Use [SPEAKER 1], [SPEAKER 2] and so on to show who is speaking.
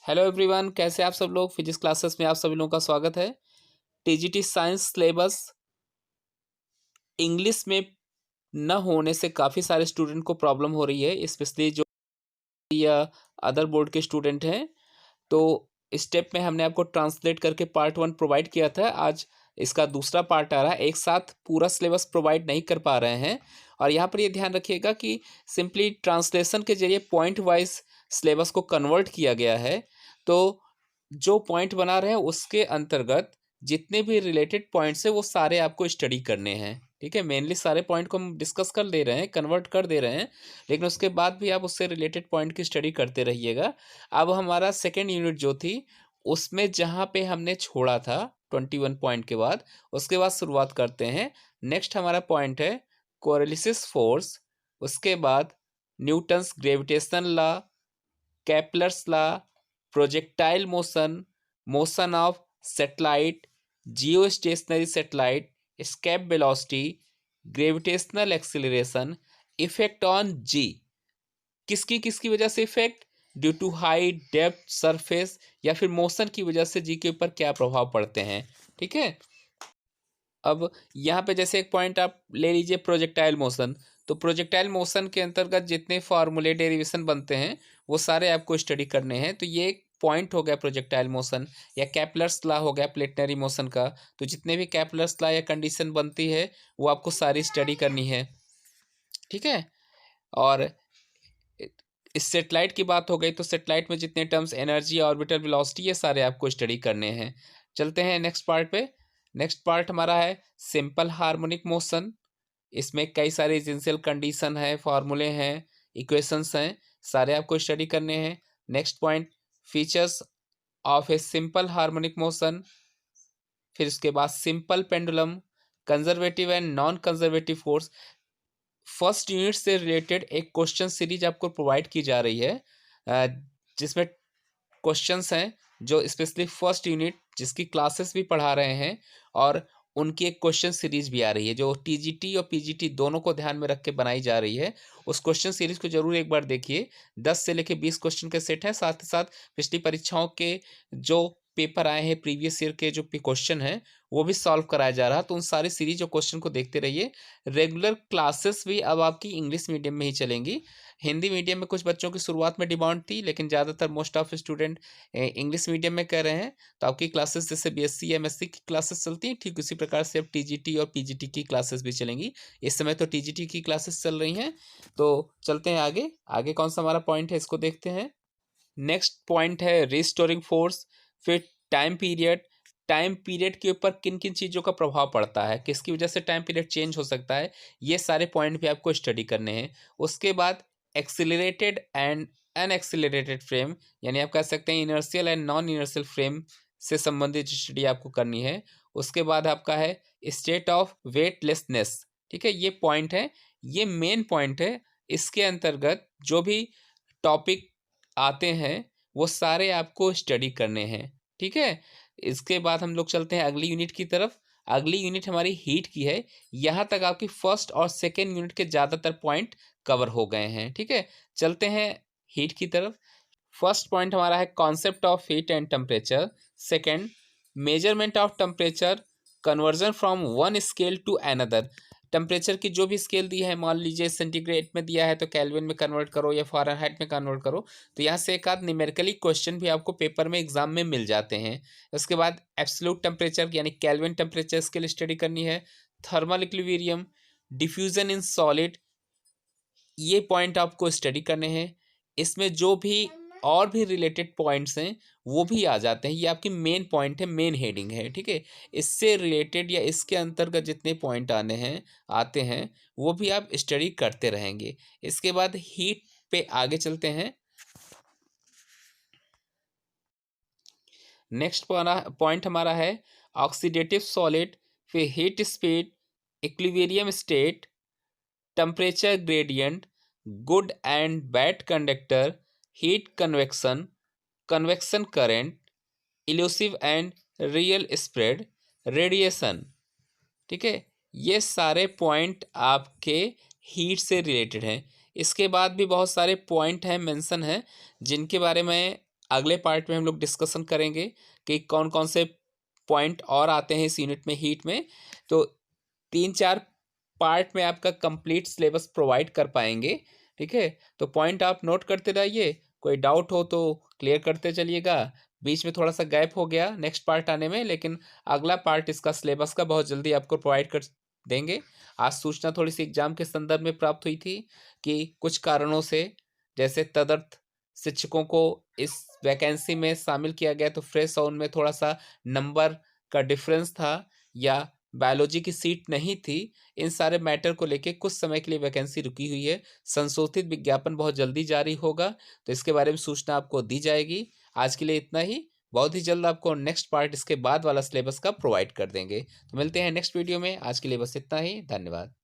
[SPEAKER 1] Hello everyone, कैसे आप सब लोग। फिजिक्स क्लासेस में आप सभी लोगों का स्वागत है। टीजीटी साइंस सिलेबस इंग्लिश में न होने से काफ़ी सारे स्टूडेंट को प्रॉब्लम हो रही है, स्पेशली जो या अदर बोर्ड के स्टूडेंट हैं। तो स्टेप में हमने आपको ट्रांसलेट करके पार्ट 1 प्रोवाइड किया था। आज इसका दूसरा पार्ट आ रहा है। एक साथ पूरा सिलेबस प्रोवाइड नहीं कर पा रहे हैं, और यहाँ पर ये ध्यान रखिएगा कि सिंपली ट्रांसलेशन के जरिए पॉइंट वाइज सिलेबस को कन्वर्ट किया गया है। तो जो पॉइंट बना रहे हैं उसके अंतर्गत जितने भी रिलेटेड पॉइंट्स है वो सारे आपको स्टडी करने हैं। ठीक है, मेनली सारे पॉइंट को हम डिस्कस कर दे रहे हैं, कन्वर्ट कर दे रहे हैं, लेकिन उसके बाद भी आप उससे रिलेटेड पॉइंट की स्टडी करते रहिएगा। अब हमारा सेकेंड यूनिट जो थी उसमें जहाँ पे हमने छोड़ा था 21 पॉइंट के बाद, उसके बाद शुरुआत करते हैं। नेक्स्ट हमारा पॉइंट है कोरिलेसिस फोर्स, उसके बाद Newton's gravitation law, Kepler's law, projectile motion, motion of satellite, geostationary satellite, escape velocity, gravitational acceleration, effect on G. किसकी किसकी वजह से effect, due to height, depth, surface, या फिर मोशन की वजह से जी के ऊपर क्या प्रभाव पड़ते हैं। ठीक है, अब यहाँ पे जैसे एक पॉइंट आप ले लीजिए प्रोजेक्टाइल मोशन। तो प्रोजेक्टाइल मोशन के अंतर्गत जितने फार्मूले डेरिवेशन बनते हैं वो सारे आपको स्टडी करने हैं। तो ये एक पॉइंट हो गया प्रोजेक्टाइल मोशन, या कैपलर्स लॉ हो गया प्लेटनरी मोशन का। तो जितने भी कैपलर्स लॉ या कंडीशन बनती है वो आपको सारी स्टडी करनी है। ठीक है, और इस सेटेलाइट की बात हो गई तो सेटेलाइट में जितने टर्म्स एनर्जी, ऑर्बिटल वेलोसिटी, ये सारे आपको स्टडी करने हैं। चलते हैं नेक्स्ट पार्ट पे। नेक्स्ट पार्ट हमारा है सिंपल हार्मोनिक मोशन। इसमें कई सारे एसेंशियल कंडीशन है, फार्मूले हैं, इक्वेशंस हैं, सारे आपको स्टडी करने हैं। Next point features of a simple harmonic motion, फिर उसके बाद simple pendulum, conservative and non conservative force. First unit से रिलेटेड एक क्वेश्चन सीरीज आपको प्रोवाइड की जा रही है, जिसमें क्वेश्चंस हैं जो स्पेशली फर्स्ट यूनिट जिसकी क्लासेस भी पढ़ा रहे हैं, और उनकी एक क्वेश्चन सीरीज भी आ रही है जो टीजीटी और पीजीटी दोनों को ध्यान में रख के बनाई जा रही है। उस क्वेश्चन सीरीज को जरूर एक बार देखिए। 10 से लेके 20 क्वेश्चन के सेट है, साथ ही साथ पिछली परीक्षाओं के जो पेपर आए हैं, प्रीवियस ईयर के जो क्वेश्चन हैं वो भी सॉल्व कराया जा रहा है। तो उन सारी सीरीज और क्वेश्चन को देखते रहिए। रेगुलर क्लासेस भी अब आपकी इंग्लिश मीडियम में ही चलेंगी। हिंदी मीडियम में कुछ बच्चों की शुरुआत में डिमांड थी, लेकिन ज़्यादातर most of student English medium में कर रहे हैं। तो आपकी क्लासेस जैसे बीएससी एमएससी की क्लासेस चलती हैं, ठीक उसी प्रकार से अब टीजीटी और पीजीटी की क्लासेस भी चलेंगी। इस समय तो टीजीटी की क्लासेस चल रही हैं। तो चलते हैं आगे। आगे कौन सा हमारा पॉइंट है इसको देखते हैं। नेक्स्ट पॉइंट है रिस्टोरिंग फोर्स, फिर टाइम पीरियड। टाइम पीरियड के ऊपर किन किन चीज़ों का प्रभाव पड़ता है, किसकी वजह से टाइम पीरियड चेंज हो सकता है, ये सारे पॉइंट भी आपको स्टडी करने हैं। उसके बाद एक्सिलरेटेड एंड अनएक्सिलरेटेड फ्रेम, यानी आप कह सकते हैं inertial and non inertial frame से संबंधित स्टडी आपको करनी है। उसके बाद आपका है स्टेट ऑफ वेटलेसनेस। ठीक है, ये पॉइंट है, ये मेन पॉइंट है। इसके अंतर्गत जो भी टॉपिक आते हैं वो सारे आपको स्टडी करने हैं। ठीक है, इसके बाद हम लोग चलते हैं अगली यूनिट की तरफ। अगली यूनिट हमारी हीट की है। यहाँ तक आपकी फर्स्ट और सेकेंड यूनिट के ज़्यादातर पॉइंट कवर हो गए हैं। ठीक है, चलते हैं हीट की तरफ। फर्स्ट पॉइंट हमारा है concept of heat and temperature. Second, measurement of temperature, conversion from one scale to another. Temperature की जो भी स्केल दी है, मान लीजिए सेंटीग्रेड में दिया है तो केल्विन में कन्वर्ट करो या फ़ारेनहाइट में कन्वर्ट करो। तो यहाँ से एक आध न्यूमेरिकली क्वेश्चन भी आपको पेपर में एग्जाम में मिल जाते हैं। उसके बाद एब्सोल्यूट टेम्परेचर यानी केल्विन टेम्परेचर स्केल स्टडी करनी है। Thermal equilibrium, diffusion in solid, ये पॉइंट आपको स्टडी करने हैं। इसमें जो भी और भी रिलेटेड पॉइंट्स हैं वो भी आ जाते हैं। ये आपकी मेन पॉइंट है, मेन हेडिंग है। ठीक है, इससे रिलेटेड या इसके अंतर्गत जितने पॉइंट आते हैं वो भी आप स्टडी करते रहेंगे। इसके बाद हीट पे आगे चलते हैं। नेक्स्ट पॉइंट हमारा है ऑक्सीडेटिव सॉलिड, फिर heat speed, equilibrium state, temperature gradient, good and bad conductor, heat convection, convection current, elusive and real spread, radiation. ठीक है, ये सारे पॉइंट आपके हीट से रिलेटेड हैं। इसके बाद भी बहुत सारे पॉइंट हैं, मेंशन हैं, जिनके बारे में अगले पार्ट में हम लोग डिस्कशन करेंगे कि कौन-कौन से पॉइंट और आते हैं इस यूनिट में, हीट में। तो 3-4 पार्ट में आपका कंप्लीट सिलेबस प्रोवाइड कर पाएँगे, ठीक है? तो पॉइंट आप नोट करते रहिए, कोई डाउट हो तो क्लियर करते चलिएगा। बीच में थोड़ा-सा गैप हो गया नेक्स्ट पार्ट आने में, लेकिन अगला पार्ट इसका सिलेबस का बहुत जल्दी आपको प्रोवाइड कर देंगे। आज सूचना थोड़ी-सी एग्ज़ाम के संदर्भ में प्राप्त हुई थी कि कुछ कारणों से, जैसे तदर्थ शिक्षकों को इस वैकेंसी में शामिल किया गया, तो फ्रेश और उनमें थोड़ा-सा नंबर का डिफ़रेंस था, या बायोलॉजी की सीट नहीं थी। इन सारे मैटर को लेके कुछ समय के लिए वैकेंसी रुकी हुई है। संशोधित विज्ञापन बहुत जल्दी जारी होगा, तो इसके बारे में सूचना आपको दी जाएगी। आज के लिए इतना ही। बहुत ही जल्द आपको नेक्स्ट पार्ट इसके बाद वाला सिलेबस का प्रोवाइड कर देंगे। तो मिलते हैं नेक्स्ट वीडियो में। आज के लिए बस इतना ही। धन्यवाद।